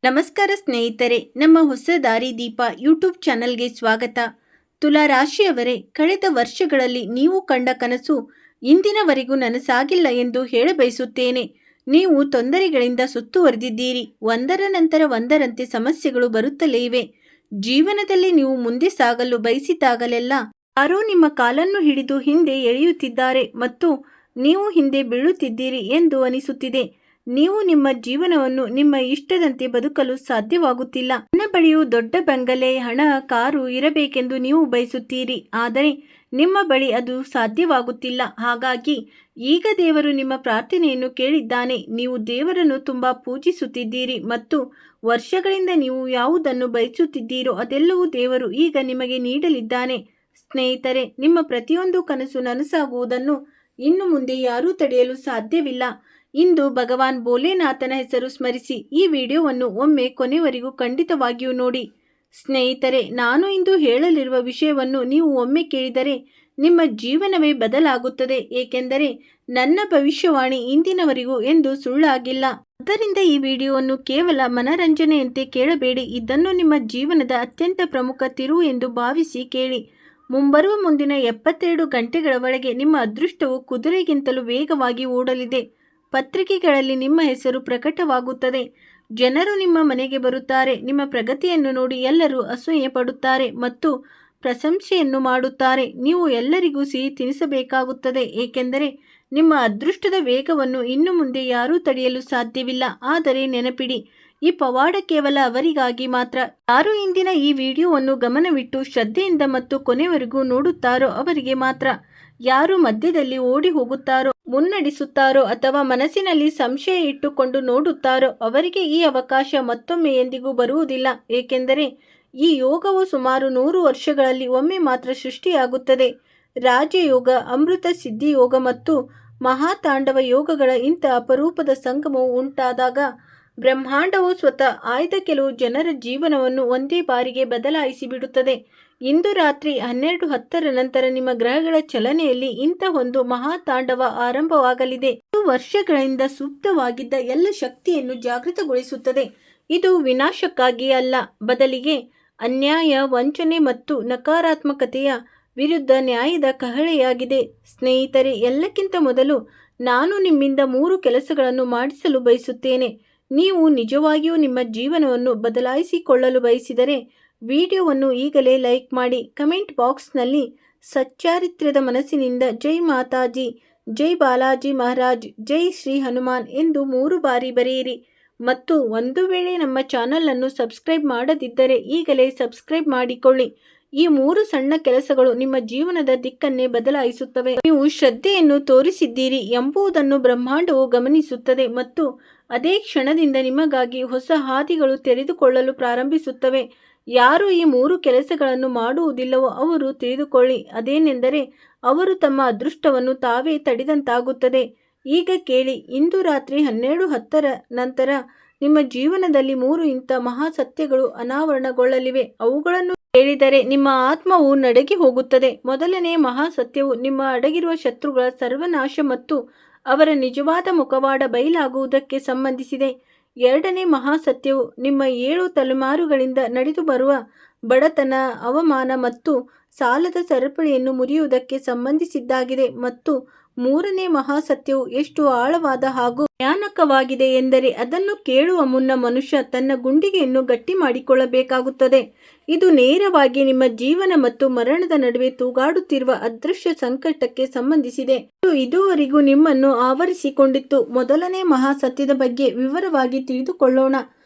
ನಮಸ್ಕಾರ ಸ್ನೇಹಿತರೆ, ನಮ್ಮ ಹೊಸ ದಾರಿ ದೀಪ ಯೂಟ್ಯೂಬ್ ಚಾನಲ್ಗೆ ಸ್ವಾಗತ. ತುಲಾ ರಾಶಿಯವರೇ, ಕಳೆದ ವರ್ಷಗಳಲ್ಲಿ ನೀವು ಕಂಡ ಕನಸು ಇಂದಿನವರೆಗೂ ನನಸಾಗಿಲ್ಲ ಎಂದು ಹೇಳಬಯಸುತ್ತೇನೆ. ನೀವು ತೊಂದರೆಗಳಿಂದ ಸುತ್ತುವರೆದಿದ್ದೀರಿ. ಒಂದರ ನಂತರ ಒಂದರಂತೆ ಸಮಸ್ಯೆಗಳು ಬರುತ್ತಲೇ ಇವೆ. ಜೀವನದಲ್ಲಿ ನೀವು ಮುಂದೆ ಸಾಗಲು ಬಯಸಿದಾಗಲೆಲ್ಲ ಯಾರೋ ನಿಮ್ಮ ಕಾಲನ್ನು ಹಿಡಿದು ಹಿಂದೆ ಎಳೆಯುತ್ತಿದ್ದಾರೆ ಮತ್ತು ನೀವು ಹಿಂದೆ ಬೀಳುತ್ತಿದ್ದೀರಿ ಎಂದು ಅನಿಸುತ್ತಿದೆ. ನೀವು ನಿಮ್ಮ ಜೀವನವನ್ನು ನಿಮ್ಮ ಇಷ್ಟದಂತೆ ಬದುಕಲು ಸಾಧ್ಯವಾಗುತ್ತಿಲ್ಲ. ನನ್ನ ಬಳಿಯೂ ದೊಡ್ಡ ಬಂಗಲೆ, ಹಣ, ಕಾರು ಇರಬೇಕೆಂದು ನೀವು ಬಯಸುತ್ತೀರಿ. ಆದರೆ ನಿಮ್ಮ ಬಳಿ ಅದು ಸಾಧ್ಯವಾಗುತ್ತಿಲ್ಲ. ಹಾಗಾಗಿ ಈಗ ದೇವರು ನಿಮ್ಮ ಪ್ರಾರ್ಥನೆಯನ್ನು ಕೇಳಿದ್ದಾನೆ. ನೀವು ದೇವರನ್ನು ತುಂಬಾ ಪೂಜಿಸುತ್ತಿದ್ದೀರಿ ಮತ್ತು ವರ್ಷಗಳಿಂದ ನೀವು ಯಾವುದನ್ನು ಬಯಸುತ್ತಿದ್ದೀರೋ ಅದೆಲ್ಲವೂ ದೇವರು ಈಗ ನಿಮಗೆ ನೀಡಲಿದ್ದಾನೆ. ಸ್ನೇಹಿತರೆ, ನಿಮ್ಮ ಪ್ರತಿಯೊಂದು ಕನಸು ನನಸಾಗುವುದನ್ನು ಇನ್ನು ಮುಂದೆ ಯಾರೂ ತಡೆಯಲು ಸಾಧ್ಯವಿಲ್ಲ. ಇಂದು ಭಗವಾನ್ ಭೋಲೆನಾಥನ ಹೆಸರು ಸ್ಮರಿಸಿ ಈ ವಿಡಿಯೋವನ್ನು ಒಮ್ಮೆ ಕೊನೆವರೆಗೂ ಖಂಡಿತವಾಗಿಯೂ ನೋಡಿ. ಸ್ನೇಹಿತರೆ, ನಾನು ಇಂದು ಹೇಳಲಿರುವ ವಿಷಯವನ್ನು ನೀವು ಒಮ್ಮೆ ಕೇಳಿದರೆ ನಿಮ್ಮ ಜೀವನವೇ ಬದಲಾಗುತ್ತದೆ. ಏಕೆಂದರೆ ನನ್ನ ಭವಿಷ್ಯವಾಣಿ ಇಂದಿನವರೆಗೂ ಎಂದು ಸುಳ್ಳಾಗಿಲ್ಲ. ಆದ್ದರಿಂದ ಈ ವಿಡಿಯೋವನ್ನು ಕೇವಲ ಮನರಂಜನೆಯಂತೆ ಕೇಳಬೇಡಿ. ಇದನ್ನು ನಿಮ್ಮ ಜೀವನದ ಅತ್ಯಂತ ಪ್ರಮುಖ ತಿರುವು ಎಂದು ಭಾವಿಸಿ ಕೇಳಿ. ಮುಂಬರುವ ಮುಂದಿನ 72 ಗಂಟೆಗಳ ಒಳಗೆ ನಿಮ್ಮ ಅದೃಷ್ಟವು ಕುದುರೆಗಿಂತಲೂ ವೇಗವಾಗಿ ಓಡಲಿದೆ. ಪತ್ರಿಕೆಗಳಲ್ಲಿ ನಿಮ್ಮ ಹೆಸರು ಪ್ರಕಟವಾಗುತ್ತದೆ. ಜನರು ನಿಮ್ಮ ಮನೆಗೆ ಬರುತ್ತಾರೆ. ನಿಮ್ಮ ಪ್ರಗತಿಯನ್ನು ನೋಡಿ ಎಲ್ಲರೂ ಅಸೂಯೆ ಪಡುತ್ತಾರೆ ಮತ್ತು ಪ್ರಶಂಸೆಯನ್ನು ಮಾಡುತ್ತಾರೆ. ನೀವು ಎಲ್ಲರಿಗೂ ಸಿಹಿ ತಿನ್ನಿಸಬೇಕಾಗುತ್ತದೆ, ಏಕೆಂದರೆ ನಿಮ್ಮ ಅದೃಷ್ಟದ ವೇಗವನ್ನು ಇನ್ನು ಮುಂದೆ ಯಾರೂ ತಡೆಯಲು ಸಾಧ್ಯವಿಲ್ಲ. ಆದರೆ ನೆನಪಿಡಿ, ಈ ಪವಾಡ ಕೇವಲ ಅವರಿಗಾಗಿ ಮಾತ್ರ. ಯಾರು ಇಂದಿನ ಈ ವಿಡಿಯೋವನ್ನು ಗಮನವಿಟ್ಟು ಶ್ರದ್ಧೆಯಿಂದ ಮತ್ತು ಕೊನೆವರೆಗೂ ನೋಡುತ್ತಾರೋ ಅವರಿಗೆ ಮಾತ್ರ. ಯಾರು ಮಧ್ಯದಲ್ಲಿ ಓಡಿ ಹೋಗುತ್ತಾರೋ, ಮುನ್ನಡೆಸುತ್ತಾರೋ ಅಥವಾ ಮನಸ್ಸಿನಲ್ಲಿ ಸಂಶಯ ಇಟ್ಟುಕೊಂಡು ನೋಡುತ್ತಾರೋ ಅವರಿಗೆ ಈ ಅವಕಾಶ ಮತ್ತೊಮ್ಮೆ ಎಂದಿಗೂ ಬರುವುದಿಲ್ಲ. ಏಕೆಂದರೆ ಈ ಯೋಗವು ಸುಮಾರು 100 ವರ್ಷಗಳಲ್ಲಿ ಒಮ್ಮೆ ಮಾತ್ರ ಸೃಷ್ಟಿಯಾಗುತ್ತದೆ. ರಾಜಯೋಗ, ಅಮೃತ ಸಿದ್ಧಿ ಯೋಗ ಮತ್ತು ಮಹಾತಾಂಡವ ಯೋಗಗಳ ಇಂಥ ಅಪರೂಪದ ಸಂಗಮವು ಉಂಟಾದಾಗ ಬ್ರಹ್ಮಾಂಡವು ಸ್ವತಃ ಆಯ್ದ ಕೆಲವು ಜನರ ಜೀವನವನ್ನು ಒಂದೇ ಬಾರಿಗೆ ಬದಲಾಯಿಸಿ ಬಿಡುತ್ತದೆ. ಇಂದು ರಾತ್ರಿ 12:10 ನಂತರ ನಿಮ್ಮ ಗ್ರಹಗಳ ಚಲನೆಯಲ್ಲಿ ಇಂಥ ಒಂದು ಮಹಾತಾಂಡವ ಆರಂಭವಾಗಲಿದೆ. ಇದು ವರ್ಷಗಳಿಂದ ಸುಪ್ತವಾಗಿದ್ದ ಎಲ್ಲ ಶಕ್ತಿಯನ್ನು ಜಾಗೃತಗೊಳಿಸುತ್ತದೆ. ಇದು ವಿನಾಶಕ್ಕಾಗಿ ಅಲ್ಲ, ಬದಲಿಗೆ ಅನ್ಯಾಯ, ವಂಚನೆ ಮತ್ತು ನಕಾರಾತ್ಮಕತೆಯ ವಿರುದ್ಧ ನ್ಯಾಯದ ಕಹಳೆಯಾಗಿದೆ. ಸ್ನೇಹಿತರೆ, ಎಲ್ಲಕ್ಕಿಂತ ಮೊದಲು ನಾನು ನಿಮ್ಮಿಂದ 3 ಕೆಲಸಗಳನ್ನು ಮಾಡಿಸಲು ಬಯಸುತ್ತೇನೆ. ನೀವು ನಿಜವಾಗಿಯೂ ನಿಮ್ಮ ಜೀವನವನ್ನು ಬದಲಾಯಿಸಿಕೊಳ್ಳಲು ಬಯಸಿದರೆ ವಿಡಿಯೋವನ್ನು ಈಗಲೇ ಲೈಕ್ ಮಾಡಿ. ಕಮೆಂಟ್ ಬಾಕ್ಸ್ನಲ್ಲಿ ಸಚ್ಚಾರಿತ್ರ್ಯದ ಮನಸ್ಸಿನಿಂದ ಜೈ ಮಾತಾಜಿ, ಜೈ ಬಾಲಾಜಿ ಮಹಾರಾಜ್, ಜೈ ಶ್ರೀ ಹನುಮಾನ್ ಎಂದು 3 ಬಾರಿ ಬರೆಯಿರಿ. ಮತ್ತು ಒಂದು ವೇಳೆ ನಮ್ಮ ಚಾನಲನ್ನು ಸಬ್ಸ್ಕ್ರೈಬ್ ಮಾಡದಿದ್ದರೆ ಈಗಲೇ ಸಬ್ಸ್ಕ್ರೈಬ್ ಮಾಡಿಕೊಳ್ಳಿ. ಈ 3 ಸಣ್ಣ ಕೆಲಸಗಳು ನಿಮ್ಮ ಜೀವನದ ದಿಕ್ಕನ್ನೇ ಬದಲಾಯಿಸುತ್ತವೆ. ನೀವು ಶ್ರದ್ಧೆಯನ್ನು ತೋರಿಸಿದ್ದೀರಿ ಎಂಬುದನ್ನು ಬ್ರಹ್ಮಾಂಡವು ಗಮನಿಸುತ್ತದೆ ಮತ್ತು ಅದೇ ಕ್ಷಣದಿಂದ ನಿಮಗಾಗಿ ಹೊಸ ಹಾದಿಗಳು ತೆರೆದುಕೊಳ್ಳಲು ಪ್ರಾರಂಭಿಸುತ್ತವೆ. ಯಾರು ಈ 3 ಕೆಲಸಗಳನ್ನು ಮಾಡುವುದಿಲ್ಲವೋ ಅವರು ತಿಳಿದುಕೊಳ್ಳಿ, ಅದೇನೆಂದರೆ ಅವರು ತಮ್ಮ ಅದೃಷ್ಟವನ್ನು ತಾವೇ ತಡೆದಂತಾಗುತ್ತದೆ. ಈಗ ಕೇಳಿ, ಇಂದು ರಾತ್ರಿ 12:10 ನಂತರ ನಿಮ್ಮ ಜೀವನದಲ್ಲಿ 3 ಇಂಥ ಮಹಾಸತ್ಯಗಳು ಅನಾವರಣಗೊಳ್ಳಲಿವೆ. ಅವುಗಳನ್ನು ಹೇಳಿದರೆ ನಿಮ್ಮ ಆತ್ಮವು ನಡುಗಿ ಹೋಗುತ್ತದೆ. ಮೊದಲನೇ ಮಹಾಸತ್ಯವು ನಿಮ್ಮ ಅಡಗಿರುವ ಶತ್ರುಗಳ ಸರ್ವನಾಶ ಮತ್ತು ಅವರ ನಿಜವಾದ ಮುಖವಾಡ ಬಯಲಾಗುವುದಕ್ಕೆ ಸಂಬಂಧಿಸಿದೆ. ಎರಡನೇ ಮಹಾಸತ್ಯವು ನಿಮ್ಮ 7 ತಲೆಮಾರುಗಳಿಂದ ನಡೆದು ಬರುವ ಬಡತನ, ಅವಮಾನ ಮತ್ತು ಸಾಲದ ಸರಪಳಿಯನ್ನು ಮುರಿಯುವುದಕ್ಕೆ ಸಂಬಂಧಿಸಿದ್ದಾಗಿದೆ. ಮತ್ತು ಮೂರನೇ ಮಹಾಸತ್ಯವು ಎಷ್ಟು ಆಳವಾದ ಹಾಗೂ ಭಯಾನಕವಾಗಿದೆ ಎಂದರೆ ಅದನ್ನು ಕೇಳುವ ಮುನ್ನ ಮನುಷ್ಯ ತನ್ನ ಗುಂಡಿಗೆಯನ್ನು ಗಟ್ಟಿ ಮಾಡಿಕೊಳ್ಳಬೇಕಾಗುತ್ತದೆ. ಇದು ನೇರವಾಗಿ ನಿಮ್ಮ ಜೀವನ ಮತ್ತು ಮರಣದ ನಡುವೆ ತೂಗಾಡುತ್ತಿರುವ ಅದೃಶ್ಯ ಸಂಕಟಕ್ಕೆ ಸಂಬಂಧಿಸಿದೆ. ಇದು ಇದುವರೆಗೂ ನಿಮ್ಮನ್ನು ಆವರಿಸಿಕೊಂಡಿತ್ತು. ಮೊದಲನೇ ಮಹಾಸತ್ಯದ ಬಗ್ಗೆ ವಿವರವಾಗಿ ತಿಳಿದುಕೊಳ್ಳೋಣ.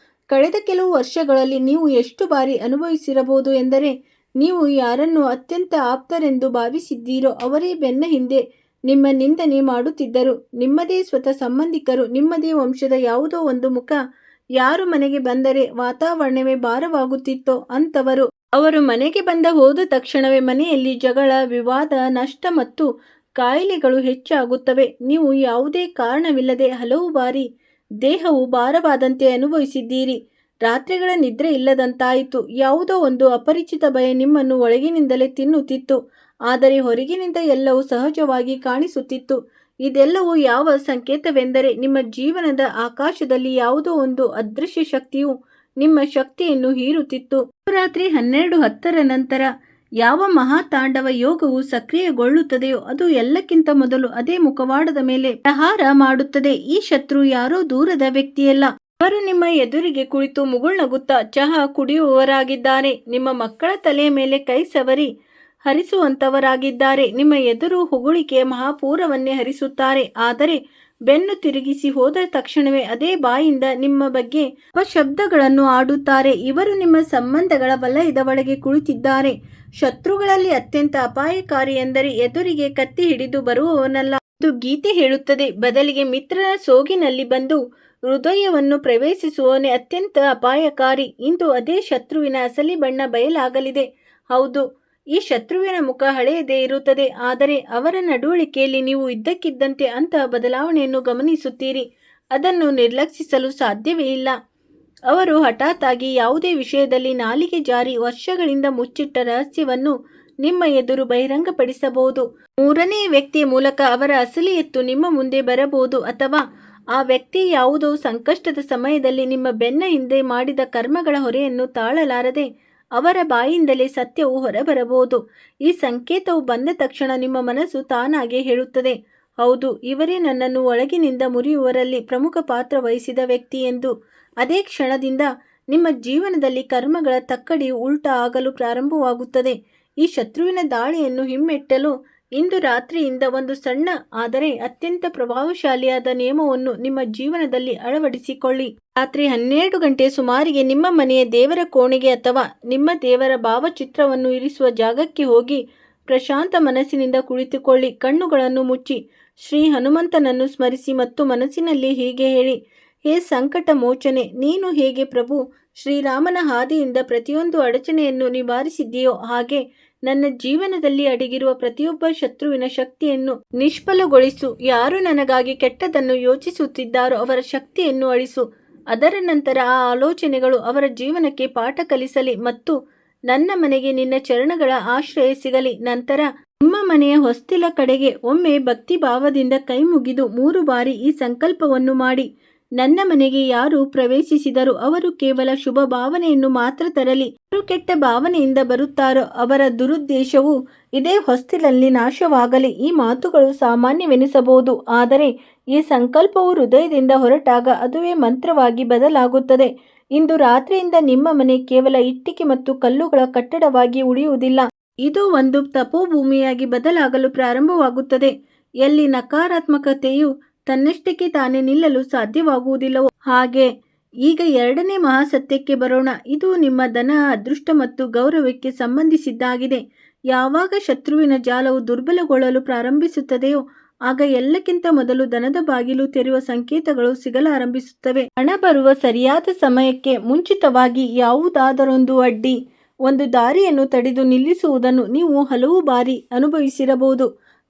ಕಳೆದ ಕೆಲವು ವರ್ಷಗಳಲ್ಲಿ ನೀವು ಎಷ್ಟು ಬಾರಿ ಅನುಭವಿಸಿರಬಹುದು ಎಂದರೆ, ನೀವು ಯಾರನ್ನು ಅತ್ಯಂತ ಆಪ್ತರೆಂದು ಭಾವಿಸಿದ್ದೀರೋ ಅವರೇ ಬೆನ್ನ ಹಿಂದೆ ನಿಮ್ಮ ನಿಂದನೆ ಮಾಡುತ್ತಿದ್ದರು. ನಿಮ್ಮದೇ ಸ್ವತಃ ಸಂಬಂಧಿಕರು, ನಿಮ್ಮದೇ ವಂಶದ ಯಾವುದೋ ಒಂದು ಮುಖ ಯಾರು ಮನೆಗೆ ಬಂದರೆ ವಾತಾವರಣವೇ ಭಾರವಾಗುತ್ತಿತ್ತೋ ಅಂಥವರು. ಅವರು ಮನೆಗೆ ಹೋದ ತಕ್ಷಣವೇ ಮನೆಯಲ್ಲಿ ಜಗಳ, ವಿವಾದ, ನಷ್ಟ ಮತ್ತು ಕಾಯಿಲೆಗಳು ಹೆಚ್ಚಾಗುತ್ತವೆ. ನೀವು ಯಾವುದೇ ಕಾರಣವಿಲ್ಲದೆ ಹಲವು ಬಾರಿ ದೇಹವು ಭಾರವಾದಂತೆ ಅನುಭವಿಸಿದ್ದೀರಿ. ರಾತ್ರಿಗಳ ನಿದ್ರೆ ಇಲ್ಲದಂತಾಯಿತು. ಯಾವುದೋ ಒಂದು ಅಪರಿಚಿತ ಭಯ ನಿಮ್ಮನ್ನು ಒಳಗಿನಿಂದಲೇ ತಿನ್ನುತ್ತಿತ್ತು, ಆದರೆ ಹೊರಗಿನಿಂದ ಎಲ್ಲವೂ ಸಹಜವಾಗಿ ಕಾಣಿಸುತ್ತಿತ್ತು. ಇದೆಲ್ಲವೂ ಯಾವ ಸಂಕೇತವೆಂದರೆ ನಿಮ್ಮ ಜೀವನದ ಆಕಾಶದಲ್ಲಿ ಯಾವುದೋ ಒಂದು ಅದೃಶ್ಯ ಶಕ್ತಿಯು ನಿಮ್ಮ ಶಕ್ತಿಯನ್ನು ಹೀರುತ್ತಿತ್ತು. ರಾತ್ರಿ 12:10 ನಂತರ ಯಾವ ಮಹಾತಾಂಡವ ಯೋಗವು ಸಕ್ರಿಯಗೊಳ್ಳುತ್ತದೆಯೋ ಅದು ಎಲ್ಲಕ್ಕಿಂತ ಮೊದಲು ಅದೇ ಮುಖವಾಡದ ಮೇಲೆ ಪ್ರಹಾರ ಮಾಡುತ್ತದೆ. ಈ ಶತ್ರು ಯಾರೋ ದೂರದ ವ್ಯಕ್ತಿಯಲ್ಲ, ಅವರು ನಿಮ್ಮ ಎದುರಿಗೆ ಕುಳಿತು ಮುಗುಳ್ನಗುತ್ತಾ ಚಹಾ ಕುಡಿಯುವವರಾಗಿದ್ದಾರೆ. ನಿಮ್ಮ ಮಕ್ಕಳ ತಲೆಯ ಮೇಲೆ ಕೈ ಸವರಿ ಹರಿಸುವಂತವರಾಗಿದ್ದಾರೆ. ನಿಮ್ಮ ಎದುರು ಹೊಗಳಿಕೆಯ ಮಹಾಪೂರವನ್ನೇ ಹರಿಸುತ್ತಾರೆ. ಆದರೆ ಬೆನ್ನು ತಿರುಗಿಸಿ ಹೋದ ತಕ್ಷಣವೇ ಅದೇ ಬಾಯಿಂದ ನಿಮ್ಮ ಬಗ್ಗೆ ಅಪಶಬ್ದಗಳನ್ನು ಆಡುತ್ತಾರೆ. ಇವರು ನಿಮ್ಮ ಸಂಬಂಧಗಳ ವಲಯದ ಒಳಗೆ ಕುಳಿತಿದ್ದಾರೆ. ಶತ್ರುಗಳಲ್ಲಿ ಅತ್ಯಂತ ಅಪಾಯಕಾರಿ ಎಂದರೆ ಎದುರಿಗೆ ಕತ್ತಿ ಹಿಡಿದು ಬರುವವನಲ್ಲ ಎಂದು ಗೀತೆ ಹೇಳುತ್ತದೆ. ಬದಲಿಗೆ ಮಿತ್ರನ ಸೋಗಿನಲ್ಲಿ ಬಂದು ಹೃದಯವನ್ನು ಪ್ರವೇಶಿಸುವವನೇ ಅತ್ಯಂತ ಅಪಾಯಕಾರಿ. ಇಂದು ಅದೇ ಶತ್ರುವಿನ ಅಸಲಿ ಬಣ್ಣ ಬಯಲಾಗಲಿದೆ. ಹೌದು, ಈ ಶತ್ರುವಿನ ಮುಖ ಹಳೆಯದೇ ಇರುತ್ತದೆ, ಆದರೆ ಅವರ ನಡವಳಿಕೆಯಲ್ಲಿ ನೀವು ಇದ್ದಕ್ಕಿದ್ದಂತೆ ಅಂತಹ ಬದಲಾವಣೆಯನ್ನು ಗಮನಿಸುತ್ತೀರಿ. ಅದನ್ನು ನಿರ್ಲಕ್ಷಿಸಲು ಸಾಧ್ಯವೇ ಇಲ್ಲ. ಅವರು ಹಠಾತ್ತಾಗಿ ಯಾವುದೇ ವಿಷಯದಲ್ಲಿ ನಾಲಿಗೆ ಜಾರಿ ವರ್ಷಗಳಿಂದ ಮುಚ್ಚಿಟ್ಟ ರಹಸ್ಯವನ್ನು ನಿಮ್ಮ ಎದುರು ಬಹಿರಂಗಪಡಿಸಬಹುದು. ಮೂರನೇ ವ್ಯಕ್ತಿಯ ಮೂಲಕ ಅವರ ಅಸಲಿಯತ್ತು ನಿಮ್ಮ ಮುಂದೆ ಬರಬಹುದು, ಅಥವಾ ಆ ವ್ಯಕ್ತಿ ಯಾವುದೋ ಸಂಕಷ್ಟದ ಸಮಯದಲ್ಲಿ ನಿಮ್ಮ ಬೆನ್ನ ಹಿಂದೆ ಮಾಡಿದ ಕರ್ಮಗಳ ಹೊರೆಯನ್ನು ತಾಳಲಾರದೆ ಅವರ ಬಾಯಿಂದಲೇ ಸತ್ಯವು ಹೊರಬರಬಹುದು. ಈ ಸಂಕೇತವು ಬಂದ ತಕ್ಷಣ ನಿಮ್ಮ ಮನಸ್ಸು ತಾನಾಗೇ ಹೇಳುತ್ತದೆ, ಹೌದು, ಇವರೇ ನನ್ನನ್ನು ಒಳಗಿನಿಂದ ಮುರಿಯುವರಲ್ಲಿ ಪ್ರಮುಖ ಪಾತ್ರ ವಹಿಸಿದ ವ್ಯಕ್ತಿ ಎಂದು. ಅದೇ ಕ್ಷಣದಿಂದ ನಿಮ್ಮ ಜೀವನದಲ್ಲಿ ಕರ್ಮಗಳ ತಕ್ಕಡಿಯು ಉಲ್ಟಾ ಆಗಲು ಪ್ರಾರಂಭವಾಗುತ್ತದೆ. ಈ ಶತ್ರುವಿನ ದಾಳಿಯನ್ನು ಹಿಮ್ಮೆಟ್ಟಲು ಇಂದು ರಾತ್ರಿಯಿಂದ ಒಂದು ಸಣ್ಣ ಆದರೆ ಅತ್ಯಂತ ಪ್ರಭಾವಶಾಲಿಯಾದ ನಿಯಮವನ್ನು ನಿಮ್ಮ ಜೀವನದಲ್ಲಿ ಅಳವಡಿಸಿಕೊಳ್ಳಿ. ರಾತ್ರಿ 12 ಗಂಟೆ ಸುಮಾರಿಗೆ ನಿಮ್ಮ ಮನೆಯ ದೇವರ ಕೋಣೆಗೆ ಅಥವಾ ನಿಮ್ಮ ದೇವರ ಭಾವಚಿತ್ರವನ್ನು ಇರಿಸುವ ಜಾಗಕ್ಕೆ ಹೋಗಿ ಪ್ರಶಾಂತ ಮನಸ್ಸಿನಿಂದ ಕುಳಿತುಕೊಳ್ಳಿ. ಕಣ್ಣುಗಳನ್ನು ಮುಚ್ಚಿ ಶ್ರೀ ಹನುಮಂತನನ್ನು ಸ್ಮರಿಸಿ ಮತ್ತು ಮನಸ್ಸಿನಲ್ಲಿ ಹೀಗೆ ಹೇಳಿ, ಹೇ ಸಂಕಟ ಮೋಚನೆ, ನೀನು ಹೇಗೆ ಪ್ರಭು ಶ್ರೀರಾಮನ ಹಾದಿಯಿಂದ ಪ್ರತಿಯೊಂದು ಅಡಚಣೆಯನ್ನು ನಿವಾರಿಸಿದ್ದೀಯೋ ಹಾಗೆ ನನ್ನ ಜೀವನದಲ್ಲಿ ಅಡಗಿರುವ ಪ್ರತಿಯೊಬ್ಬ ಶತ್ರುವಿನ ಶಕ್ತಿಯನ್ನು ನಿಷ್ಫಲಗೊಳಿಸು. ಯಾರು ನನಗಾಗಿ ಕೆಟ್ಟದನ್ನು ಯೋಚಿಸುತ್ತಿದ್ದಾರೋ ಅವರ ಶಕ್ತಿಯನ್ನು ಅಳಿಸು. ಅದರ ನಂತರ ಆ ಆಲೋಚನೆಗಳು ಅವರ ಜೀವನಕ್ಕೆ ಪಾಠ ಕಲಿಸಲಿ ಮತ್ತು ನನ್ನ ಮನೆಗೆ ನಿನ್ನ ಚರಣಗಳ ಆಶ್ರಯ ಸಿಗಲಿ. ನಂತರ ನಿಮ್ಮ ಮನೆಯ ಹೊಸ್ತಿಲ ಕಡೆಗೆ ಒಮ್ಮೆ ಭಕ್ತಿಭಾವದಿಂದ ಕೈ ಮುಗಿದು 3 ಬಾರಿ ಈ ಸಂಕಲ್ಪವನ್ನು ಮಾಡಿ, ನನ್ನ ಮನೆಗೆ ಯಾರು ಪ್ರವೇಶಿಸಿದರೂ ಅವರು ಕೇವಲ ಶುಭ ಭಾವನೆಯನ್ನು ಮಾತ್ರ ತರಲಿ. ಯಾರು ಕೆಟ್ಟ ಭಾವನೆಯಿಂದ ಬರುತ್ತಾರೋ ಅವರ ದುರುದ್ದೇಶವು ಇದೇ ಹೊಸ್ತಿಲಲ್ಲಿ ನಾಶವಾಗಲಿ. ಈ ಮಾತುಗಳು ಸಾಮಾನ್ಯವೆನಿಸಬಹುದು, ಆದರೆ ಈ ಸಂಕಲ್ಪವು ಹೃದಯದಿಂದ ಹೊರಟಾಗ ಅದುವೇ ಮಂತ್ರವಾಗಿ ಬದಲಾಗುತ್ತದೆ. ಇಂದು ರಾತ್ರಿಯಿಂದ ನಿಮ್ಮ ಮನೆ ಕೇವಲ ಇಟ್ಟಿಗೆ ಮತ್ತು ಕಲ್ಲುಗಳ ಕಟ್ಟಡವಾಗಿ ಉಳಿಯುವುದಿಲ್ಲ. ಇದು ಒಂದು ತಪೋಭೂಮಿಯಾಗಿ ಬದಲಾಗಲು ಪ್ರಾರಂಭವಾಗುತ್ತದೆ, ಎಲ್ಲಿ ನಕಾರಾತ್ಮಕತೆಯು ತನ್ನಷ್ಟಕ್ಕೆ ತಾನೇ ನಿಲ್ಲಲು ಸಾಧ್ಯವಾಗುವುದಿಲ್ಲವೋ ಹಾಗೆ. ಈಗ 2ನೇ ಮಹಾಸತ್ಯಕ್ಕೆ ಬರೋಣ. ಇದು ನಿಮ್ಮ ಧನ, ಅದೃಷ್ಟ ಮತ್ತು ಗೌರವಕ್ಕೆ ಸಂಬಂಧಿಸಿದ್ದಾಗಿದೆ. ಯಾವಾಗ ಶತ್ರುವಿನ ಜಾಲವು ದುರ್ಬಲಗೊಳ್ಳಲು ಪ್ರಾರಂಭಿಸುತ್ತದೆಯೋ ಆಗ ಎಲ್ಲಕ್ಕಿಂತ ಮೊದಲು ಧನದ ಬಾಗಿಲು ತೆರೆಯುವ ಸಂಕೇತಗಳು ಸಿಗಲಾರಂಭಿಸುತ್ತವೆ. ಹಣ ಬರುವ ಸರಿಯಾದ ಸಮಯಕ್ಕೆ ಮುಂಚಿತವಾಗಿ ಯಾವುದಾದರೊಂದು ಅಡ್ಡಿ, ಒಂದು ದಾರಿಯನ್ನು ತಡೆದು ನಿಲ್ಲಿಸುವುದನ್ನು ನೀವು ಹಲವು ಬಾರಿ ಅನುಭವಿಸಿರಬಹುದು.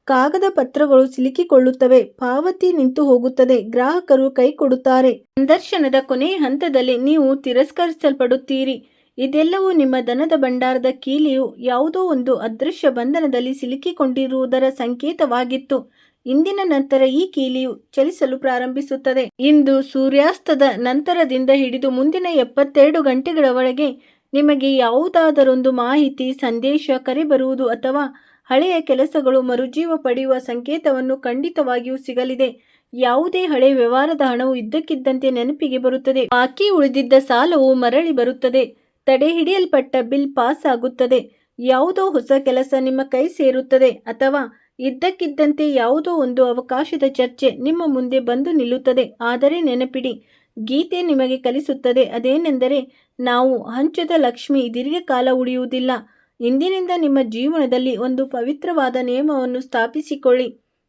ಕಾಗದ ಪತ್ರಗಳು ಸಿಲುಕಿಕೊಳ್ಳುತ್ತವೆ, ಪಾವತಿ ನಿಂತು ಹೋಗುತ್ತದೆ, ಗ್ರಾಹಕರು ಕೈ ಕೊಡುತ್ತಾರೆ, ಸಂದರ್ಶನದ ಕೊನೆಯ ಹಂತದಲ್ಲಿ ನೀವು ತಿರಸ್ಕರಿಸಲ್ಪಡುತ್ತೀರಿ. ಇದೆಲ್ಲವೂ ನಿಮ್ಮ ಧನದ ಭಂಡಾರದ ಕೀಲಿಯು ಯಾವುದೋ ಒಂದು ಅದೃಶ್ಯ ಬಂಧನದಲ್ಲಿ ಸಿಲುಕಿಕೊಂಡಿರುವುದರ ಸಂಕೇತವಾಗಿತ್ತು. ಇಂದಿನ ನಂತರ ಈ ಕೀಲಿಯು ಚಲಿಸಲು ಪ್ರಾರಂಭಿಸುತ್ತದೆ. ಇಂದು ಸೂರ್ಯಾಸ್ತದ ನಂತರದಿಂದ ಹಿಡಿದು ಮುಂದಿನ 72 ಗಂಟೆಗಳವರೆಗೆ ನಿಮಗೆ ಯಾವುದಾದರೊಂದು ಮಾಹಿತಿ, ಸಂದೇಶ, ಕರೆ ಬರುವುದು ಅಥವಾ ಹಳೆಯ ಕೆಲಸಗಳು ಮರುಜೀವ ಪಡೆಯುವ ಸಂಕೇತವನ್ನು ಖಂಡಿತವಾಗಿಯೂ ಸಿಗಲಿದೆ. ಯಾವುದೇ ಹಳೆ ವ್ಯವಹಾರದ ಹಣವು ಇದ್ದಕ್ಕಿದ್ದಂತೆ ನೆನಪಿಗೆ ಬರುತ್ತದೆ. ಬಾಕಿ ಉಳಿದಿದ್ದ ಸಾಲವು ಮರಳಿ ಬರುತ್ತದೆ. ತಡೆ ಹಿಡಿಯಲ್ಪಟ್ಟ ಬಿಲ್ ಪಾಸ್ ಆಗುತ್ತದೆ. ಯಾವುದೋ ಹೊಸ ಕೆಲಸ ನಿಮ್ಮ ಕೈ ಸೇರುತ್ತದೆ, ಅಥವಾ ಇದ್ದಕ್ಕಿದ್ದಂತೆ ಯಾವುದೋ ಒಂದು ಅವಕಾಶದ ಚರ್ಚೆ ನಿಮ್ಮ ಮುಂದೆ ಬಂದು ನಿಲ್ಲುತ್ತದೆ. ಆದರೆ ನೆನಪಿಡಿ, ಗೀತೆ ನಿಮಗೆ ಕಲಿಸುತ್ತದೆ ಅದೇನೆಂದರೆ, ನಾವು ಹಂಚದ ಲಕ್ಷ್ಮಿ ದೀರ್ಘಕಾಲ ಉಳಿಯುವುದಿಲ್ಲ. ಇಂದಿನಿಂದ ನಿಮ್ಮ ಜೀವನದಲ್ಲಿ ಒಂದು ಪವಿತ್ರವಾದ ನಿಯಮವನ್ನು ಸ್ಥಾಪಿಸಿಕೊಳ್ಳಿ.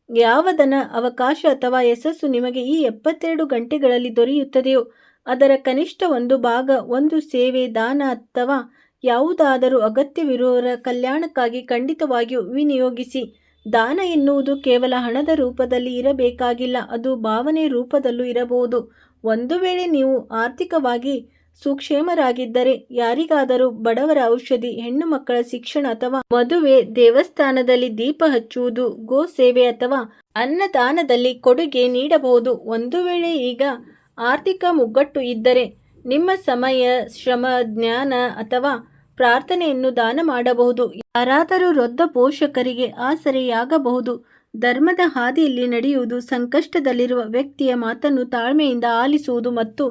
ಯಾವ ಧನ, ಅವಕಾಶ ಅಥವಾ ಯಶಸ್ಸು ನಿಮಗೆ ಈ 72 ಗಂಟೆಗಳಲ್ಲಿ ದೊರೆಯುತ್ತದೆಯೋ ಅದರ ಕನಿಷ್ಠ ಒಂದು ಭಾಗ ಒಂದು ಸೇವೆ, ದಾನ ಅಥವಾ ಯಾವುದಾದರೂ ಅಗತ್ಯವಿರುವವರ ಕಲ್ಯಾಣಕ್ಕಾಗಿ ಖಂಡಿತವಾಗಿಯೂ ವಿನಿಯೋಗಿಸಿ. ದಾನ ಎನ್ನುವುದು ಕೇವಲ ಹಣದ ರೂಪದಲ್ಲಿ ಇರಬೇಕಾಗಿಲ್ಲ, ಅದು ಭಾವನೆ ರೂಪದಲ್ಲೂ ಇರಬಹುದು. ಒಂದು ವೇಳೆ ನೀವು ಆರ್ಥಿಕವಾಗಿ ಸುಕ್ಷೇಮರಾಗಿದ್ದರೆ ಯಾರಿಗಾದರೂ ಬಡವರ ಔಷಧಿ, ಹೆಣ್ಣು ಮಕ್ಕಳ ಶಿಕ್ಷಣ ಅಥವಾ ಮದುವೆ, ದೇವಸ್ಥಾನದಲ್ಲಿ ದೀಪ ಹಚ್ಚುವುದು, ಗೋ ಸೇವೆ ಅಥವಾ ಅನ್ನದಾನದಲ್ಲಿ ಕೊಡುಗೆ ನೀಡಬಹುದು. ಒಂದು ವೇಳೆ ಈಗ ಆರ್ಥಿಕ ಮುಗ್ಗಟ್ಟು ಇದ್ದರೆ ನಿಮ್ಮ ಸಮಯ, ಶ್ರಮ, ಜ್ಞಾನ ಅಥವಾ ಪ್ರಾರ್ಥನೆಯನ್ನು ದಾನ ಮಾಡಬಹುದು. ಯಾರಾದರೂ ವೃದ್ಧ ಪೋಷಕರಿಗೆ ಆಸರೆಯಾಗಬಹುದು. ಧರ್ಮದ ಹಾದಿಯಲ್ಲಿ ನಡೆಯುವುದು, ಸಂಕಷ್ಟದಲ್ಲಿರುವ ವ್ಯಕ್ತಿಯ ಮಾತನ್ನು ತಾಳ್ಮೆಯಿಂದ ಆಲಿಸುವುದು ಮತ್ತು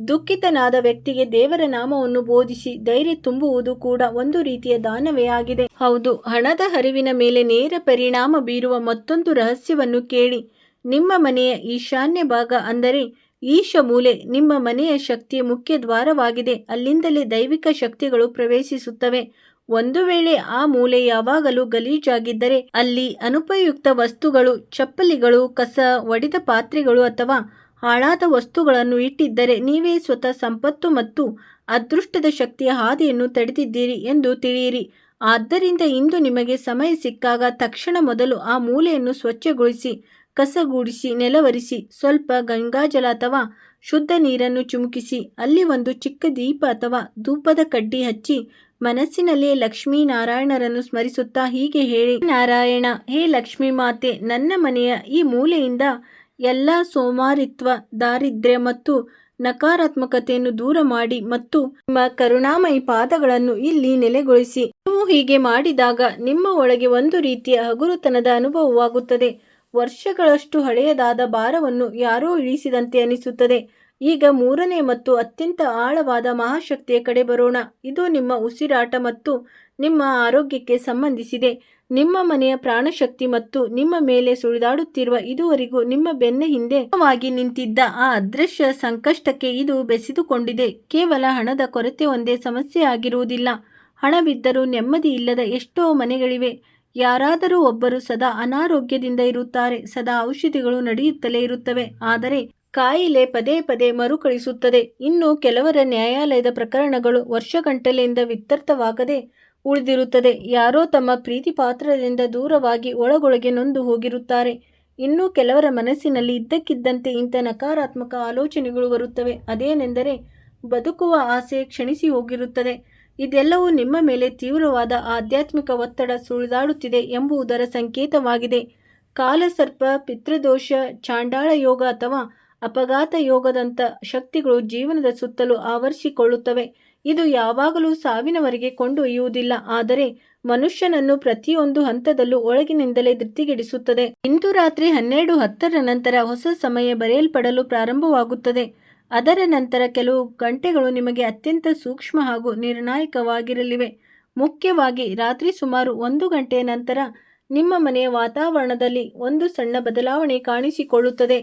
ದುಃಖಿತನಾದ ವ್ಯಕ್ತಿಗೆ ದೇವರ ನಾಮವನ್ನು ಬೋಧಿಸಿ ಧೈರ್ಯ ತುಂಬುವುದು ಕೂಡ ಒಂದು ರೀತಿಯ ದಾನವೇ ಆಗಿದೆ. ಹೌದು, ಹಣದ ಹರಿವಿನ ಮೇಲೆ ನೇರ ಪರಿಣಾಮ ಬೀರುವ ಮತ್ತೊಂದು ರಹಸ್ಯವನ್ನು ಕೇಳಿ. ನಿಮ್ಮ ಮನೆಯ ಈಶಾನ್ಯ ಭಾಗ, ಅಂದರೆ ಈಶ ಮೂಲೆ, ನಿಮ್ಮ ಮನೆಯ ಶಕ್ತಿಯ ಮುಖ್ಯ ದ್ವಾರವಾಗಿದೆ. ಅಲ್ಲಿಂದಲೇ ದೈವಿಕ ಶಕ್ತಿಗಳು ಪ್ರವೇಶಿಸುತ್ತವೆ. ಒಂದು ವೇಳೆ ಆ ಮೂಲೆ ಯಾವಾಗಲೂ ಗಲೀಜಾಗಿದ್ದರೆ, ಅಲ್ಲಿ ಅನುಪಯುಕ್ತ ವಸ್ತುಗಳು, ಚಪ್ಪಲಿಗಳು, ಕಸ, ಒಡೆದ ಪಾತ್ರೆಗಳು ಅಥವಾ ಹಾಳಾದ ವಸ್ತುಗಳನ್ನು ಇಟ್ಟಿದ್ದರೆ ನೀವೇ ಸ್ವತಃ ಸಂಪತ್ತು ಮತ್ತು ಅದೃಷ್ಟದ ಶಕ್ತಿಯ ಹಾದಿಯನ್ನು ತಡೆದಿದ್ದೀರಿ ಎಂದು ತಿಳಿಯಿರಿ. ಆದ್ದರಿಂದ ಇಂದು ನಿಮಗೆ ಸಮಯ ಸಿಕ್ಕಾಗ ತಕ್ಷಣ ಮೊದಲು ಆ ಮೂಲೆಯನ್ನು ಸ್ವಚ್ಛಗೊಳಿಸಿ, ಕಸಗೂಡಿಸಿ, ನೆಲವರಿಸಿ, ಸ್ವಲ್ಪ ಗಂಗಾಜಲ ಅಥವಾ ಶುದ್ಧ ನೀರನ್ನು ಚಿಮುಕಿಸಿ, ಅಲ್ಲಿ ಒಂದು ಚಿಕ್ಕ ದೀಪ ಅಥವಾ ಧೂಪದ ಕಡ್ಡಿ ಹಚ್ಚಿ ಮನಸ್ಸಿನಲ್ಲಿಯೇ ಲಕ್ಷ್ಮೀನಾರಾಯಣರನ್ನು ಸ್ಮರಿಸುತ್ತಾ ಹೀಗೆ ಹೇಳಿ: ನಾರಾಯಣ, ಹೇ ಲಕ್ಷ್ಮೀ ಮಾತೆ, ನನ್ನ ಮನೆಯ ಈ ಮೂಲೆಯಿಂದ ಎಲ್ಲ ಸೋಮಾರಿತ್ವ, ದಾರಿದ್ರ್ಯ ಮತ್ತು ನಕಾರಾತ್ಮಕತೆಯನ್ನು ದೂರ ಮಾಡಿ ಮತ್ತು ನಿಮ್ಮ ಕರುಣಾಮಯಿ ಪಾದಗಳನ್ನು ಇಲ್ಲಿ ನೆಲೆಗೊಳಿಸಿ. ನೀವು ಹೀಗೆ ಮಾಡಿದಾಗ ನಿಮ್ಮ ಒಳಗೆ ಒಂದು ರೀತಿಯ ಹಗುರತನದ ಅನುಭವವಾಗುತ್ತದೆ. ವರ್ಷಗಳಷ್ಟು ಹಳೆಯದಾದ ಭಾರವನ್ನು ಯಾರೋ ಇಳಿಸಿದಂತೆ ಅನಿಸುತ್ತದೆ. ಈಗ ಮೂರನೇ ಮತ್ತು ಅತ್ಯಂತ ಆಳವಾದ ಮಹಾಶಕ್ತಿಯ ಕಡೆ ಬರೋಣ. ಇದು ನಿಮ್ಮ ಉಸಿರಾಟ ಮತ್ತು ನಿಮ್ಮ ಆರೋಗ್ಯಕ್ಕೆ ಸಂಬಂಧಿಸಿದೆ. ನಿಮ್ಮ ಮನೆಯ ಪ್ರಾಣಶಕ್ತಿ ಮತ್ತು ನಿಮ್ಮ ಮೇಲೆ ಸುಳಿದಾಡುತ್ತಿರುವ, ಇದುವರೆಗೂ ನಿಮ್ಮ ಬೆನ್ನ ಹಿಂದೆ ನಿಂತಿದ್ದ ಆ ಅದೃಶ್ಯ ಸಂಕಷ್ಟಕ್ಕೆ ಇದು ಬೆಸೆದುಕೊಂಡಿದೆ. ಕೇವಲ ಹಣದ ಕೊರತೆ ಒಂದೇ ಸಮಸ್ಯೆ ಆಗಿರುವುದಿಲ್ಲ. ಹಣವಿದ್ದರೂ ನೆಮ್ಮದಿ ಇಲ್ಲದ ಎಷ್ಟೋ ಮನೆಗಳಿವೆ. ಯಾರಾದರೂ ಒಬ್ಬರು ಸದಾ ಅನಾರೋಗ್ಯದಿಂದ ಇರುತ್ತಾರೆ. ಸದಾ ಔಷಧಿಗಳು ನಡೆಯುತ್ತಲೇ ಇರುತ್ತವೆ, ಆದರೆ ಕಾಯಿಲೆ ಪದೇ ಪದೇ ಮರುಕಳಿಸುತ್ತದೆ. ಇನ್ನು ಕೆಲವರ ನ್ಯಾಯಾಲಯದ ಪ್ರಕರಣಗಳು ವರ್ಷಗಟ್ಟಲೆಯಿಂದ ಇತ್ಯರ್ಥವಾಗದೆ ಉಳಿದಿರುತ್ತದೆ. ಯಾರೋ ತಮ್ಮ ಪ್ರೀತಿ ಪಾತ್ರದಿಂದ ದೂರವಾಗಿ ಒಳಗೊಳಗೆ ನೊಂದು ಹೋಗಿರುತ್ತಾರೆ. ಇನ್ನು ಕೆಲವರ ಮನಸ್ಸಿನಲ್ಲಿ ಇದ್ದಕ್ಕಿದ್ದಂತೆ ಇಂಥ ನಕಾರಾತ್ಮಕ ಆಲೋಚನೆಗಳು ಬರುತ್ತವೆ. ಅದೇನೆಂದರೆ, ಬದುಕುವ ಆಸೆ ಕ್ಷಣಿಸಿ ಹೋಗಿರುತ್ತದೆ. ಇದೆಲ್ಲವೂ ನಿಮ್ಮ ಮೇಲೆ ತೀವ್ರವಾದ ಆಧ್ಯಾತ್ಮಿಕ ಒತ್ತಡ ಸುಳಿದಾಡುತ್ತಿದೆ ಎಂಬುದರ ಸಂಕೇತವಾಗಿದೆ. ಕಾಲಸರ್ಪ, ಪಿತೃದೋಷ, ಚಾಂಡಾಳ ಯೋಗ ಅಥವಾ ಅಪಘಾತ ಯೋಗದಂಥ ಶಕ್ತಿಗಳು ಜೀವನದ ಸುತ್ತಲೂ ಆವರಿಸಿಕೊಳ್ಳುತ್ತವೆ. ಇದು ಯಾವಾಗಲೂ ಸಾವಿನವರೆಗೆ ಕೊಂಡೊಯ್ಯುವುದಿಲ್ಲ, ಆದರೆ ಮನುಷ್ಯನನ್ನು ಪ್ರತಿಯೊಂದು ಹಂತದಲ್ಲೂ ಒಳಗಿನಿಂದಲೇ ಧೃತಿಗೆಡಿಸುತ್ತದೆ. ಇಂದು ರಾತ್ರಿ 12:10 ನಂತರ ಹೊಸ ಸಮಯ ಬರೆಯಲ್ಪಡಲು ಪ್ರಾರಂಭವಾಗುತ್ತದೆ. ಅದರ ನಂತರ ಕೆಲವು ಗಂಟೆಗಳು ನಿಮಗೆ ಅತ್ಯಂತ ಸೂಕ್ಷ್ಮ ಹಾಗೂ ನಿರ್ಣಾಯಕವಾಗಿರಲಿವೆ. ಮುಖ್ಯವಾಗಿ ರಾತ್ರಿ ಸುಮಾರು 1 ಗಂಟೆಯ ನಂತರ ನಿಮ್ಮ ಮನೆಯ ವಾತಾವರಣದಲ್ಲಿ ಒಂದು ಸಣ್ಣ ಬದಲಾವಣೆ ಕಾಣಿಸಿಕೊಳ್ಳುತ್ತದೆ.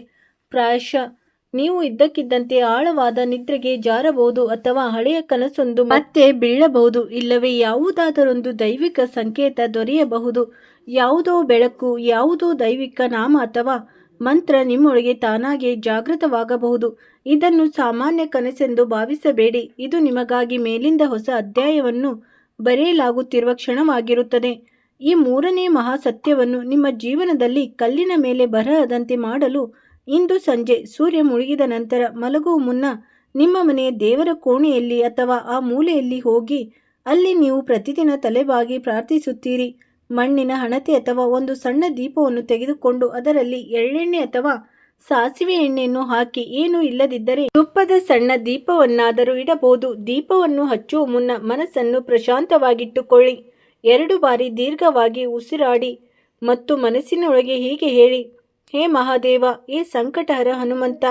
ಪ್ರಾಯಶಃ ನೀವು ಇದ್ದಕ್ಕಿದ್ದಂತೆ ಆಳವಾದ ನಿದ್ರೆಗೆ ಜಾರಬಹುದು, ಅಥವಾ ಹಳೆಯ ಕನಸೊಂದು ಮತ್ತೆ ಬೀಳಬಹುದು, ಇಲ್ಲವೇ ಯಾವುದಾದರೊಂದು ದೈವಿಕ ಸಂಕೇತ ದೊರೆಯಬಹುದು. ಯಾವುದೋ ಬೆಳಕು, ಯಾವುದೋ ದೈವಿಕ ನಾಮ ಅಥವಾ ಮಂತ್ರ ನಿಮ್ಮೊಳಗೆ ತಾನಾಗೆ ಜಾಗೃತವಾಗಬಹುದು. ಇದನ್ನು ಸಾಮಾನ್ಯ ಕನಸೆಂದು ಭಾವಿಸಬೇಡಿ. ಇದು ನಿಮಗಾಗಿ ಮೇಲಿಂದ ಹೊಸ ಅಧ್ಯಾಯವನ್ನು ಬರೆಯಲಾಗುತ್ತಿರುವ ಕ್ಷಣವಾಗಿರುತ್ತದೆ. ಈ ಮೂರನೇ ಮಹಾಸತ್ಯವನ್ನು ನಿಮ್ಮ ಜೀವನದಲ್ಲಿ ಕಲ್ಲಿನ ಮೇಲೆ ಬರಹದಂತೆ ಮಾಡಲು ಇಂದು ಸಂಜೆ ಸೂರ್ಯ ಮುಳುಗಿದ ನಂತರ ಮಲಗುವ ಮುನ್ನ ನಿಮ್ಮ ಮನೆಯ ದೇವರ ಕೋಣೆಯಲ್ಲಿ ಅಥವಾ ಆ ಮೂಲೆಯಲ್ಲಿ ಹೋಗಿ, ಅಲ್ಲಿ ನೀವು ಪ್ರತಿದಿನ ತಲೆಬಾಗಿ ಪ್ರಾರ್ಥಿಸುತ್ತೀರಿ. ಮಣ್ಣಿನ ಹಣತೆ ಅಥವಾ ಒಂದು ಸಣ್ಣ ದೀಪವನ್ನು ತೆಗೆದುಕೊಂಡು ಅದರಲ್ಲಿ ಎಳ್ಳೆಣ್ಣೆ ಅಥವಾ ಸಾಸಿವೆ ಎಣ್ಣೆಯನ್ನು ಹಾಕಿ, ಏನೂ ಇಲ್ಲದಿದ್ದರೆ ತುಪ್ಪದ ಸಣ್ಣ ದೀಪವನ್ನಾದರೂ ಇಡಬಹುದು. ದೀಪವನ್ನು ಹಚ್ಚುವ ಮುನ್ನ ಮನಸ್ಸನ್ನು ಪ್ರಶಾಂತವಾಗಿಟ್ಟುಕೊಳ್ಳಿ. 2 ಬಾರಿ ದೀರ್ಘವಾಗಿ ಉಸಿರಾಡಿ ಮತ್ತು ಮನಸ್ಸಿನೊಳಗೆ ಹೀಗೆ ಹೇಳಿ: ಹೇ ಮಹಾದೇವ, ಹೇ ಸಂಕಟಹರ ಹನುಮಂತ,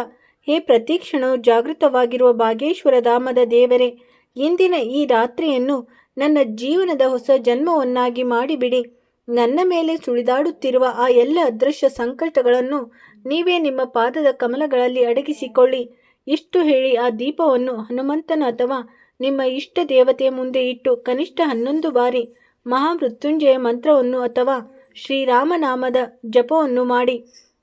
ಹೇ ಪ್ರತಿಕ್ಷಣವು ಜಾಗೃತವಾಗಿರುವ ಭಾಗೇಶ್ವರ ಧಾಮದ ದೇವರೇ, ಇಂದಿನ ಈ ರಾತ್ರಿಯನ್ನು ನನ್ನ ಜೀವನದ ಹೊಸ ಜನ್ಮವನ್ನಾಗಿ ಮಾಡಿಬಿಡಿ. ನನ್ನ ಮೇಲೆ ಸುಳಿದಾಡುತ್ತಿರುವ ಆ ಎಲ್ಲ ಅದೃಶ್ಯ ಸಂಕಟಗಳನ್ನು ನೀವೇ ನಿಮ್ಮ ಪಾದದ ಕಮಲಗಳಲ್ಲಿ ಅಡಗಿಸಿಕೊಳ್ಳಿ. ಇಷ್ಟು ಹೇಳಿ ಆ ದೀಪವನ್ನು ಹನುಮಂತನ ಅಥವಾ ನಿಮ್ಮ ಇಷ್ಟ ದೇವತೆಯ ಮುಂದೆ ಇಟ್ಟು ಕನಿಷ್ಠ 11 ಬಾರಿ ಮಹಾಮೃತ್ಯುಂಜಯ ಮಂತ್ರವನ್ನು ಅಥವಾ ಶ್ರೀರಾಮನಾಮದ ಜಪವನ್ನು ಮಾಡಿ.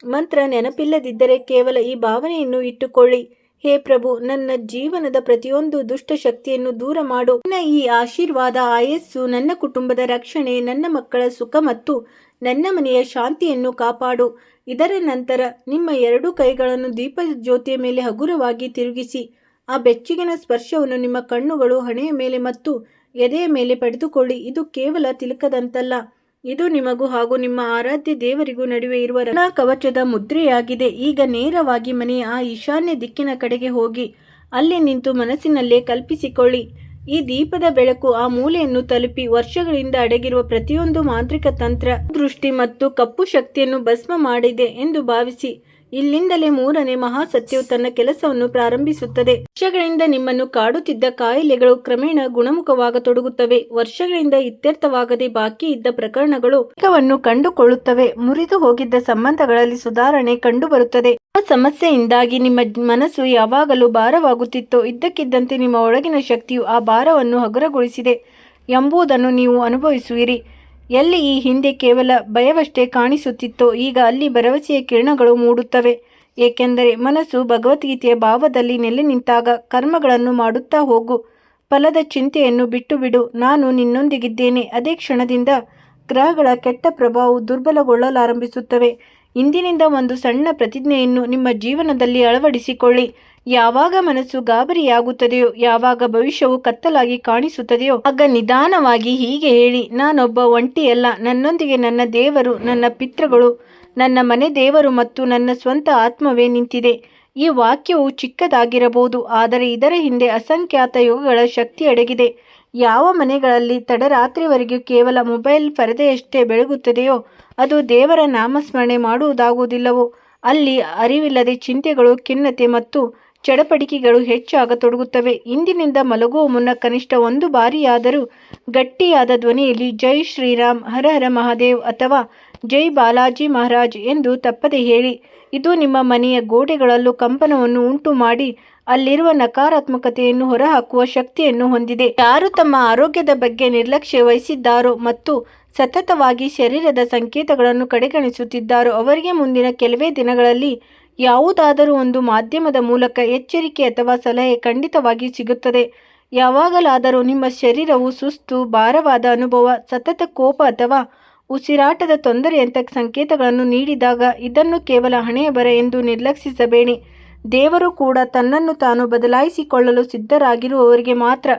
ಮಂತ್ರ ನೆನಪಿಲ್ಲದಿದ್ದರೆ ಕೇವಲ ಈ ಭಾವನೆಯನ್ನು ಇಟ್ಟುಕೊಳ್ಳಿ: ಹೇ ಪ್ರಭು, ನನ್ನ ಜೀವನದ ಪ್ರತಿಯೊಂದು ದುಷ್ಟ ಶಕ್ತಿಯನ್ನು ದೂರ ಮಾಡು. ನನ್ನ ಈ ಆಶೀರ್ವಾದ, ಆಯಸ್ಸು, ನನ್ನ ಕುಟುಂಬದ ರಕ್ಷಣೆ, ನನ್ನ ಮಕ್ಕಳ ಸುಖ ಮತ್ತು ನನ್ನ ಮನೆಯ ಶಾಂತಿಯನ್ನು ಕಾಪಾಡು. ಇದರ ನಂತರ ನಿಮ್ಮ 2 ಕೈಗಳನ್ನು ದೀಪದ ಜ್ಯೋತಿಯ ಮೇಲೆ ಹಗುರವಾಗಿ ತಿರುಗಿಸಿ ಆ ಬೆಚ್ಚಗಿನ ಸ್ಪರ್ಶವನ್ನು ನಿಮ್ಮ ಕಣ್ಣುಗಳು, ಹಣೆಯ ಮೇಲೆ ಮತ್ತು ಎದೆಯ ಮೇಲೆ ಪಡೆದುಕೊಳ್ಳಿ. ಇದು ಕೇವಲ ತಿಲಕದಂತಲ್ಲ, ಇದು ನಿಮಗೂ ಹಾಗೂ ನಿಮ್ಮ ಆರಾಧ್ಯ ದೇವರಿಗೂ ನಡುವೆ ಇರುವ ರಕ್ಷಣಾ ಕವಚದ ಮುದ್ರೆಯಾಗಿದೆ. ಈಗ ನೇರವಾಗಿ ಮನೆಯ ಆ ಈಶಾನ್ಯ ದಿಕ್ಕಿನ ಕಡೆಗೆ ಹೋಗಿ ಅಲ್ಲಿ ನಿಂತು ಮನಸ್ಸಿನಲ್ಲೇ ಕಲ್ಪಿಸಿಕೊಳ್ಳಿ. ಈ ದೀಪದ ಬೆಳಕು ಆ ಮೂಲೆಯನ್ನು ತಲುಪಿ ವರ್ಷಗಳಿಂದ ಅಡಗಿರುವ ಪ್ರತಿಯೊಂದು ಮಾಂತ್ರಿಕ ತಂತ್ರ, ದೃಷ್ಟಿ ಮತ್ತು ಕಪ್ಪು ಶಕ್ತಿಯನ್ನು ಭಸ್ಮ ಮಾಡಿದೆ ಎಂದು ಭಾವಿಸಿ. ಇಲ್ಲಿಂದಲೇ ಮೂರನೇ ಮಹಾಸತ್ಯವು ತನ್ನ ಕೆಲಸವನ್ನು ಪ್ರಾರಂಭಿಸುತ್ತದೆ. ವರ್ಷಗಳಿಂದ ನಿಮ್ಮನ್ನು ಕಾಡುತ್ತಿದ್ದ ಕಾಯಿಲೆಗಳು ಕ್ರಮೇಣ ಗುಣಮುಖವಾಗತೊಡಗುತ್ತವೆ. ವರ್ಷಗಳಿಂದ ಇತ್ಯರ್ಥವಾಗದೆ ಬಾಕಿ ಇದ್ದ ಪ್ರಕರಣಗಳು ವೇಗವನ್ನು ಕಂಡುಕೊಳ್ಳುತ್ತವೆ. ಮುರಿದು ಹೋಗಿದ್ದ ಸಂಬಂಧಗಳಲ್ಲಿ ಸುಧಾರಣೆ ಕಂಡುಬರುತ್ತದೆ. ಆ ಸಮಸ್ಯೆಯಿಂದಾಗಿ ನಿಮ್ಮ ಮನಸ್ಸು ಯಾವಾಗಲೂ ಭಾರವಾಗುತ್ತಿತ್ತೋ ಇದ್ದಕ್ಕಿದ್ದಂತೆ ನಿಮ್ಮ ಒಳಗಿನ ಶಕ್ತಿಯು ಆ ಭಾರವನ್ನು ಹಗುರಗೊಳಿಸಿದೆ ಎಂಬುದನ್ನು ನೀವು ಅನುಭವಿಸುವಿರಿ. ಎಲ್ಲಿ ಈ ಹಿಂದೆ ಕೇವಲ ಭಯವಷ್ಟೇ ಕಾಣಿಸುತ್ತಿತ್ತೋ ಈಗ ಅಲ್ಲಿ ಭರವಸೆಯ ಕಿರಣಗಳು ಮೂಡುತ್ತವೆ. ಏಕೆಂದರೆ ಮನಸ್ಸು ಭಗವದ್ಗೀತೆಯ ಭಾವದಲ್ಲಿ ನೆಲೆ ನಿಂತಾಗ ಕರ್ಮಗಳನ್ನು ಮಾಡುತ್ತಾ ಹೋಗು, ಫಲದ ಚಿಂತೆಯನ್ನು ಬಿಟ್ಟು ಬಿಡು, ನಾನು ನಿನ್ನೊಂದಿಗಿದ್ದೇನೆ. ಅದೇ ಕ್ಷಣದಿಂದ ಗ್ರಹಗಳ ಕೆಟ್ಟ ಪ್ರಭಾವವು ದುರ್ಬಲಗೊಳ್ಳಲಾರಂಭಿಸುತ್ತವೆ. ಇಂದಿನಿಂದ ಒಂದು ಸಣ್ಣ ಪ್ರತಿಜ್ಞೆಯನ್ನು ನಿಮ್ಮ ಜೀವನದಲ್ಲಿ ಅಳವಡಿಸಿಕೊಳ್ಳಿ. ಯಾವಾಗ ಮನಸ್ಸು ಗಾಬರಿಯಾಗುತ್ತದೆಯೋ, ಯಾವಾಗ ಭವಿಷ್ಯವು ಕತ್ತಲಾಗಿ ಕಾಣಿಸುತ್ತದೆಯೋ, ಆಗ ನಿಧಾನವಾಗಿ ಹೀಗೆ ಹೇಳಿ, ನಾನೊಬ್ಬ ಒಂಟಿಯಲ್ಲ, ನನ್ನೊಂದಿಗೆ ನನ್ನ ದೇವರು, ನನ್ನ ಪಿತೃಗಳು, ನನ್ನ ಮನೆ ದೇವರು ಮತ್ತು ನನ್ನ ಸ್ವಂತ ಆತ್ಮವೇ ನಿಂತಿದೆ. ಈ ವಾಕ್ಯವು ಚಿಕ್ಕದಾಗಿರಬಹುದು, ಆದರೆ ಇದರ ಹಿಂದೆ ಅಸಂಖ್ಯಾತ ಯುಗಗಳ ಶಕ್ತಿ ಅಡಗಿದೆ. ಯಾವ ಮನೆಗಳಲ್ಲಿ ತಡರಾತ್ರಿವರೆಗೂ ಕೇವಲ ಮೊಬೈಲ್ ಪರದೆಯಷ್ಟೇ ಬೆಳಗುತ್ತದೆಯೋ ಅದು ದೇವರ ನಾಮಸ್ಮರಣೆ ಮಾಡುವುದಾಗುವುದಿಲ್ಲವೋ ಅಲ್ಲಿ ಅರಿವಿಲ್ಲದೆ ಚಿಂತೆಗಳು, ಖಿನ್ನತೆ ಮತ್ತು ಚಡಪಡಿಕೆಗಳು ಹೆಚ್ಚಾಗತೊಡಗುತ್ತವೆ. ಇಂದಿನಿಂದ ಮಲಗುವ ಮುನ್ನ ಕನಿಷ್ಠ ಒಂದು ಬಾರಿಯಾದರೂ ಗಟ್ಟಿಯಾದ ಧ್ವನಿಯಲ್ಲಿ ಜೈ ಶ್ರೀರಾಮ್, ಹರ ಹರ ಮಹಾದೇವ್ ಅಥವಾ ಜೈ ಬಾಲಾಜಿ ಮಹಾರಾಜ್ ಎಂದು ತಪ್ಪದೆ ಹೇಳಿ. ಇದು ನಿಮ್ಮ ಮನೆಯ ಗೋಡೆಗಳಲ್ಲೂ ಕಂಪನವನ್ನು ಉಂಟು ಮಾಡಿ ಅಲ್ಲಿರುವ ನಕಾರಾತ್ಮಕತೆಯನ್ನು ಹೊರಹಾಕುವ ಶಕ್ತಿಯನ್ನು ಹೊಂದಿದೆ. ಯಾರು ತಮ್ಮ ಆರೋಗ್ಯದ ಬಗ್ಗೆ ನಿರ್ಲಕ್ಷ್ಯ ವಹಿಸಿದ್ದಾರೋ ಮತ್ತು ಸತತವಾಗಿ ಶರೀರದ ಸಂಕೇತಗಳನ್ನು ಕಡೆಗಣಿಸುತ್ತಿದ್ದಾರೋ ಅವರಿಗೆ ಮುಂದಿನ ಕೆಲವೇ ದಿನಗಳಲ್ಲಿ ಯಾವುದಾದರೂ ಒಂದು ಮಾಧ್ಯಮದ ಮೂಲಕ ಎಚ್ಚರಿಕೆ ಅಥವಾ ಸಲಹೆ ಖಂಡಿತವಾಗಿ ಸಿಗುತ್ತದೆ. ಯಾವಾಗಲಾದರೂ ನಿಮ್ಮ ಶರೀರವು ಸುಸ್ತು, ಭಾರವಾದ ಅನುಭವ, ಸತತ ಕೋಪ ಅಥವಾ ಉಸಿರಾಟದ ತೊಂದರೆಯಂಥ ಸಂಕೇತಗಳನ್ನು ನೀಡಿದಾಗ ಇದನ್ನು ಕೇವಲ ಹಣೆಯ ಬರ ಎಂದು ನಿರ್ಲಕ್ಷಿಸಬೇಡಿ. ದೇವರು ಕೂಡ ತನ್ನನ್ನು ತಾನು ಬದಲಾಯಿಸಿಕೊಳ್ಳಲು ಸಿದ್ಧರಾಗಿರುವವರಿಗೆ ಮಾತ್ರ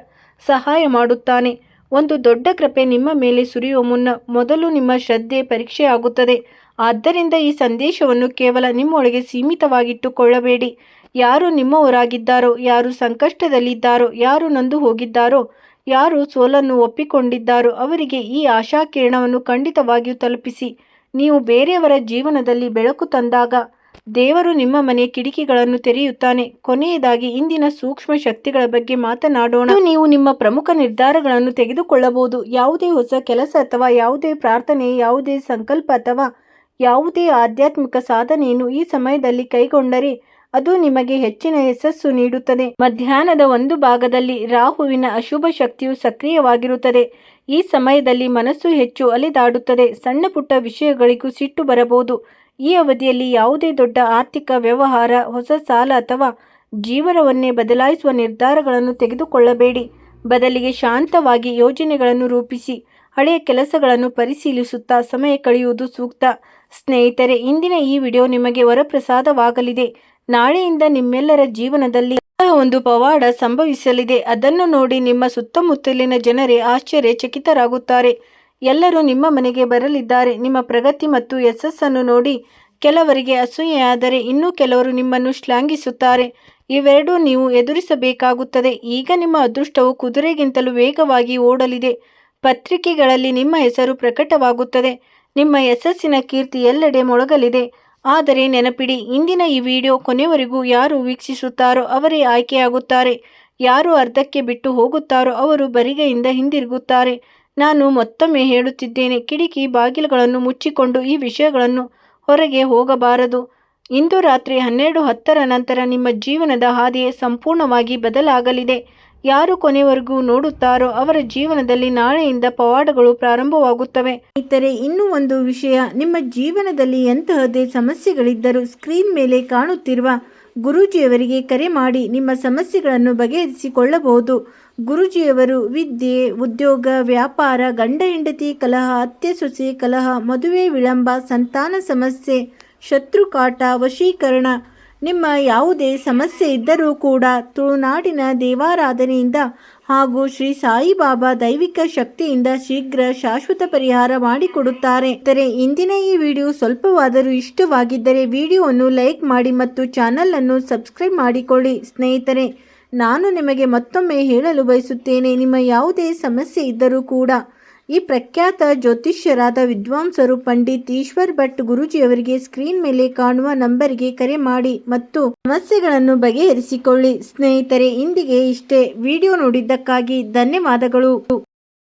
ಸಹಾಯ ಮಾಡುತ್ತಾನೆ. ಒಂದು ದೊಡ್ಡ ಕೃಪೆ ನಿಮ್ಮ ಮೇಲೆ ಸುರಿಯುವ ಮುನ್ನ ಮೊದಲು ನಿಮ್ಮ ಶ್ರದ್ಧೆ ಪರೀಕ್ಷೆಯಾಗುತ್ತದೆ. ಆದ್ದರಿಂದ ಈ ಸಂದೇಶವನ್ನು ಕೇವಲ ನಿಮ್ಮೊಳಗೆ ಸೀಮಿತವಾಗಿಟ್ಟುಕೊಳ್ಳಬೇಡಿ. ಯಾರು ನಿಮ್ಮವರಾಗಿದ್ದಾರೋ, ಯಾರು ಸಂಕಷ್ಟದಲ್ಲಿದ್ದಾರೋ, ಯಾರು ನೊಂದು ಹೋಗಿದ್ದಾರೋ, ಯಾರು ಸೋಲನ್ನು ಒಪ್ಪಿಕೊಂಡಿದ್ದಾರೋ ಅವರಿಗೆ ಈ ಆಶಾಕಿರಣವನ್ನು ಖಂಡಿತವಾಗಿಯೂ ತಲುಪಿಸಿ. ನೀವು ಬೇರೆಯವರ ಜೀವನದಲ್ಲಿ ಬೆಳಕು ತಂದಾಗ ದೇವರು ನಿಮ್ಮ ಮನೆಯ ಕಿಟಕಿಗಳನ್ನು ತೆರೆಯುತ್ತಾನೆ. ಕೊನೆಯದಾಗಿ ಇಂದಿನ ಸೂಕ್ಷ್ಮ ಶಕ್ತಿಗಳ ಬಗ್ಗೆ ಮಾತನಾಡೋಣ. ನೀವು ನಿಮ್ಮ ಪ್ರಮುಖ ನಿರ್ಧಾರಗಳನ್ನು ತೆಗೆದುಕೊಳ್ಳಬಹುದು. ಯಾವುದೇ ಹೊಸ ಕೆಲಸ ಅಥವಾ ಯಾವುದೇ ಪ್ರಾರ್ಥನೆ, ಯಾವುದೇ ಸಂಕಲ್ಪ ಅಥವಾ ಯಾವುದೇ ಆಧ್ಯಾತ್ಮಿಕ ಸಾಧನೆಯನ್ನು ಈ ಸಮಯದಲ್ಲಿ ಕೈಗೊಂಡರೆ ಅದು ನಿಮಗೆ ಹೆಚ್ಚಿನ ಯಶಸ್ಸು ನೀಡುತ್ತದೆ. ಮಧ್ಯಾಹ್ನದ ಒಂದು ಭಾಗದಲ್ಲಿ ರಾಹುವಿನ ಅಶುಭ ಶಕ್ತಿಯು ಸಕ್ರಿಯವಾಗಿರುತ್ತದೆ. ಈ ಸಮಯದಲ್ಲಿ ಮನಸ್ಸು ಹೆಚ್ಚು ಅಲೆದಾಡುತ್ತದೆ. ಸಣ್ಣ ಪುಟ್ಟ ವಿಷಯಗಳಿಗೂ ಸಿಟ್ಟು ಬರಬಹುದು. ಈ ಅವಧಿಯಲ್ಲಿ ಯಾವುದೇ ದೊಡ್ಡ ಆರ್ಥಿಕ ವ್ಯವಹಾರ, ಹೊಸ ಸಾಲ ಅಥವಾ ಜೀವನವನ್ನೇ ಬದಲಾಯಿಸುವ ನಿರ್ಧಾರಗಳನ್ನು ತೆಗೆದುಕೊಳ್ಳಬೇಡಿ. ಬದಲಿಗೆ ಶಾಂತವಾಗಿ ಯೋಜನೆಗಳನ್ನು ರೂಪಿಸಿ ಹಳೆಯ ಕೆಲಸಗಳನ್ನು ಪರಿಶೀಲಿಸುತ್ತಾ ಸಮಯ ಕಳೆಯುವುದು ಸೂಕ್ತ. ಸ್ನೇಹಿತರೆ, ಇಂದಿನ ಈ ವಿಡಿಯೋ ನಿಮಗೆ ವರಪ್ರಸಾದವಾಗಲಿದೆ. ನಾಳೆಯಿಂದ ನಿಮ್ಮೆಲ್ಲರ ಜೀವನದಲ್ಲಿ ಒಂದು ಪವಾಡ ಸಂಭವಿಸಲಿದೆ. ಅದನ್ನು ನೋಡಿ ನಿಮ್ಮ ಸುತ್ತಮುತ್ತಲಿನ ಜನರೇ ಆಶ್ಚರ್ಯಚಕಿತರಾಗುತ್ತಾರೆ. ಎಲ್ಲರೂ ನಿಮ್ಮ ಮನೆಗೆ ಬರಲಿದ್ದಾರೆ. ನಿಮ್ಮ ಪ್ರಗತಿ ಮತ್ತು ಯಶಸ್ಸನ್ನು ನೋಡಿ ಕೆಲವರಿಗೆ ಅಸೂಯೆಯಾದರೆ ಇನ್ನೂ ಕೆಲವರು ನಿಮ್ಮನ್ನು ಶ್ಲಾಘಿಸುತ್ತಾರೆ. ಇವೆರಡೂ ನೀವು ಎದುರಿಸಬೇಕಾಗುತ್ತದೆ. ಈಗ ನಿಮ್ಮ ಅದೃಷ್ಟವು ಕುದುರೆಗಿಂತಲೂ ವೇಗವಾಗಿ ಓಡಲಿದೆ. ಪತ್ರಿಕೆಗಳಲ್ಲಿ ನಿಮ್ಮ ಹೆಸರು ಪ್ರಕಟವಾಗುತ್ತದೆ. ನಿಮ್ಮ ಯಶಸ್ಸಿನ ಕೀರ್ತಿ ಎಲ್ಲೆಡೆ ಮೊಳಗಲಿದೆ. ಆದರೆ ನೆನಪಿಡಿ, ಇಂದಿನ ಈ ವಿಡಿಯೋ ಕೊನೆವರೆಗೂ ಯಾರು ವೀಕ್ಷಿಸುತ್ತಾರೋ ಅವರೇ ಆಯ್ಕೆಯಾಗುತ್ತಾರೆ. ಯಾರು ಅರ್ಧಕ್ಕೆ ಬಿಟ್ಟು ಹೋಗುತ್ತಾರೋ ಅವರು ಬರಿಗೈಯಿಂದ ಹಿಂದಿರುಗುತ್ತಾರೆ. ನಾನು ಮತ್ತೊಮ್ಮೆ ಹೇಳುತ್ತಿದ್ದೇನೆ, ಕಿಟಕಿ ಬಾಗಿಲುಗಳನ್ನು ಮುಚ್ಚಿಕೊಂಡು ಈ ವಿಷಯಗಳನ್ನು ಹೊರಗೆ ಹೋಗಬಾರದು. ಇಂದು ರಾತ್ರಿ 12:10 ನಂತರ ನಿಮ್ಮ ಜೀವನದ ಹಾದಿಯೇ ಸಂಪೂರ್ಣವಾಗಿ ಬದಲಾಗಲಿದೆ. ಯಾರು ಕೊನೆವರೆಗೂ ನೋಡುತ್ತಾರೋ ಅವರ ಜೀವನದಲ್ಲಿ ನಾಳೆಯಿಂದ ಪವಾಡಗಳು ಪ್ರಾರಂಭವಾಗುತ್ತವೆ. ಸ್ನೇಹಿತರೆ, ಇನ್ನೂ ಒಂದು ವಿಷಯ, ನಿಮ್ಮ ಜೀವನದಲ್ಲಿ ಎಂತಹದೇ ಸಮಸ್ಯೆಗಳಿದ್ದರೂ ಸ್ಕ್ರೀನ್ ಮೇಲೆ ಕಾಣುತ್ತಿರುವ ಗುರೂಜಿಯವರಿಗೆ ಕರೆ ಮಾಡಿ ನಿಮ್ಮ ಸಮಸ್ಯೆಗಳನ್ನು ಬಗೆಹರಿಸಿಕೊಳ್ಳಬಹುದು. ಗುರೂಜಿಯವರು ವಿದ್ಯೆ, ಉದ್ಯೋಗ, ವ್ಯಾಪಾರ, ಗಂಡ ಹೆಂಡತಿ ಕಲಹ, ಅತ್ತೆ ಸೊಸೆ ಕಲಹ, ಮದುವೆ ವಿಳಂಬ, ಸಂತಾನ ಸಮಸ್ಯೆ, ಶತ್ರುಕಾಟ, ವಶೀಕರಣ, ನಿಮ್ಮ ಯಾವುದೇ ಸಮಸ್ಯೆ ಇದ್ದರೂ ಕೂಡ ತುಳುನಾಡಿನ ದೇವಾರಾಧನೆಯಿಂದ ಹಾಗೂ ಶ್ರೀ ಸಾಯಿಬಾಬಾ ದೈವಿಕ ಶಕ್ತಿಯಿಂದ ಶೀಘ್ರ ಶಾಶ್ವತ ಪರಿಹಾರ ಮಾಡಿಕೊಡುತ್ತಾರೆ. ಇಂದಿನ ಈ ವಿಡಿಯೋ ಸ್ವಲ್ಪವಾದರೂ ಇಷ್ಟವಾಗಿದ್ದರೆ ವಿಡಿಯೋವನ್ನು ಲೈಕ್ ಮಾಡಿ ಮತ್ತು ಚಾನಲ್ ಅನ್ನು ಸಬ್ಸ್ಕ್ರೈಬ್ ಮಾಡಿಕೊಳ್ಳಿ. ಸ್ನೇಹಿತರೆ, ನಾನು ನಿಮಗೆ ಮತ್ತೊಮ್ಮೆ ಹೇಳಲು ಬಯಸುತ್ತೇನೆ, ನಿಮ್ಮ ಯಾವುದೇ ಸಮಸ್ಯೆ ಇದ್ದರೂ ಕೂಡ ಈ ಪ್ರಖ್ಯಾತ ಜ್ಯೋತಿಷ್ಯರಾದ ವಿದ್ವಾಂಸರು ಪಂಡಿತ್ ಈಶ್ವರ್ ಭಟ್ ಗುರೂಜಿಯವರಿಗೆ ಸ್ಕ್ರೀನ್ ಮೇಲೆ ಕಾಣುವ ನಂಬರಿಗೆ ಕರೆ ಮಾಡಿ ಮತ್ತು ಸಮಸ್ಯೆಗಳನ್ನು ಬಗೆಹರಿಸಿಕೊಳ್ಳಿ. ಸ್ನೇಹಿತರೆ, ಇಂದಿಗೆ ಇಷ್ಟೇ. ವಿಡಿಯೋ ನೋಡಿದ್ದಕ್ಕಾಗಿ ಧನ್ಯವಾದಗಳು.